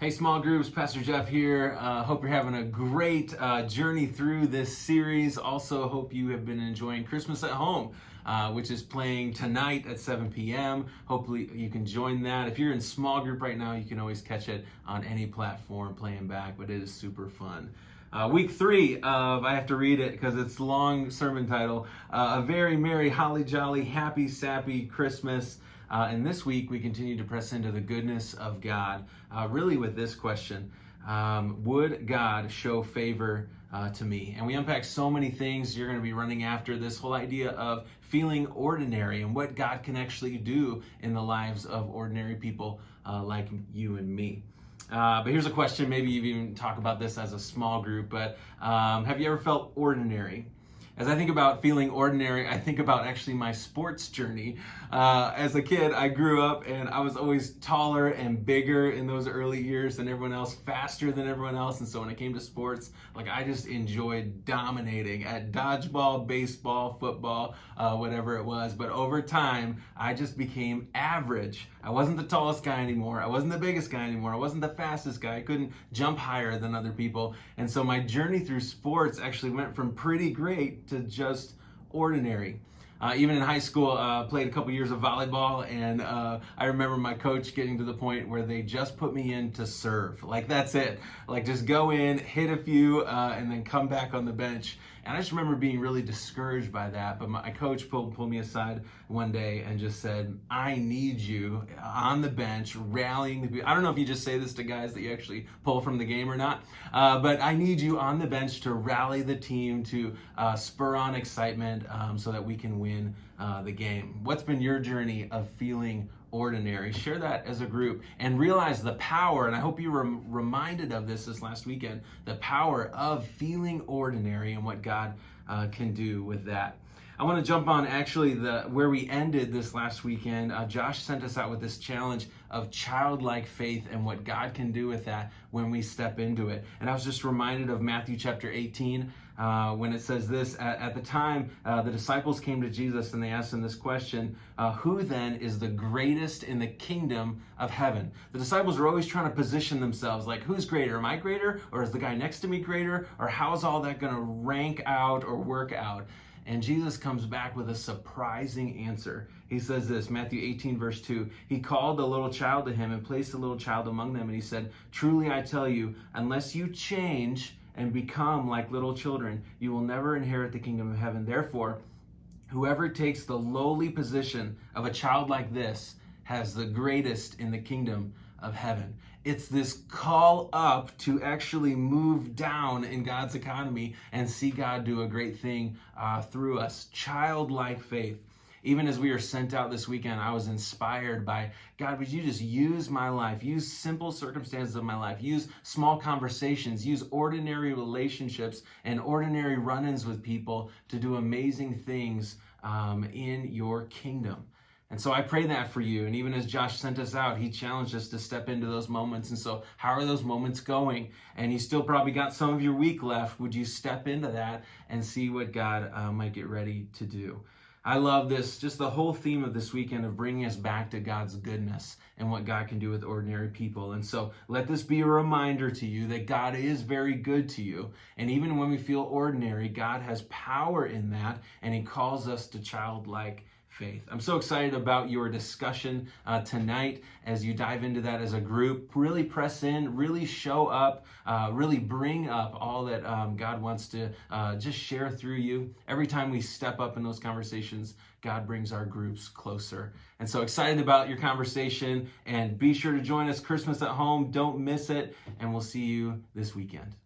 Hey, small groups, Pastor Jeff here. Hope you're having a great journey through this series. Also, hope you have been enjoying Christmas at Home, which is playing tonight at 7 p.m. Hopefully, you can join that. If you're in small group right now, you can always catch it on any platform playing back, but it is super fun. Week 3 of, I have to read it because it's a long sermon title, A Very Merry, Holly Jolly, Happy, Sappy Christmas. And this week, we continue to press into the goodness of God, really with this question, would God show favor to me? And we unpack so many things. You're going to be running after this whole idea of feeling ordinary and what God can actually do in the lives of ordinary people like you and me. But here's a question, maybe you've even talked about this as a small group, but have you ever felt ordinary? As I think about feeling ordinary, I think about actually my sports journey. As a kid, I grew up and I was always taller and bigger in those early years than everyone else, faster than everyone else. And so when it came to sports, I just enjoyed dominating at dodgeball, baseball, football, whatever it was. But over time, I just became average. I wasn't the tallest guy anymore. I wasn't the biggest guy anymore. I wasn't the fastest guy. I couldn't jump higher than other people. And so my journey through sports actually went from pretty great to just ordinary. Even in high school, played a couple years of volleyball, and I remember my coach getting to the point where they just put me in to serve. That's it. Just go in, hit a few, and then come back on the bench. And I just remember being really discouraged by that. But my coach pulled me aside one day and just said, I need you on the bench, rallying the people. I don't know if you just say this to guys that you actually pull from the game or not, but I need you on the bench to rally the team, to spur on excitement so that we can win the game. What's been your journey of feeling ordinary? Share that as a group and realize the power, and I hope you were reminded of this last weekend, the power of feeling ordinary and what God can do with that. I want to jump on actually where we ended this last weekend. Josh sent us out with this challenge of childlike faith and what God can do with that when we step into it. And I was just reminded of Matthew chapter 18 when it says this, at the time the disciples came to Jesus and they asked him this question, who then is the greatest in the kingdom of heaven? The disciples were always trying to position themselves who's greater? Am I greater? Or is the guy next to me greater? Or how's all that going to rank out or work out? And Jesus comes back with a surprising answer. He says this, Matthew 18, verse 2, he called a little child to him and placed a little child among them. And he said, truly I tell you, unless you change and become like little children, you will never inherit the kingdom of heaven. Therefore, whoever takes the lowly position of a child like this has the greatest in the kingdom of heaven. It's this call up to actually move down in God's economy and see God do a great thing through us. Childlike faith. Even as we were sent out this weekend, I was inspired by, God, would you just use my life, use simple circumstances of my life, use small conversations, use ordinary relationships and ordinary run-ins with people to do amazing things in your kingdom. And so I pray that for you. And even as Josh sent us out, he challenged us to step into those moments. And so how are those moments going? And you still probably got some of your week left. Would you step into that and see what God might get ready to do? I love this, just the whole theme of this weekend of bringing us back to God's goodness and what God can do with ordinary people. And so let this be a reminder to you that God is very good to you. And even when we feel ordinary, God has power in that, and he calls us to childlike faith. I'm so excited about your discussion tonight as you dive into that as a group. Really press in, really show up, really bring up all that God wants to just share through you. Every time we step up in those conversations, God brings our groups closer. And so excited about your conversation, and be sure to join us Christmas at Home. Don't miss it, and we'll see you this weekend.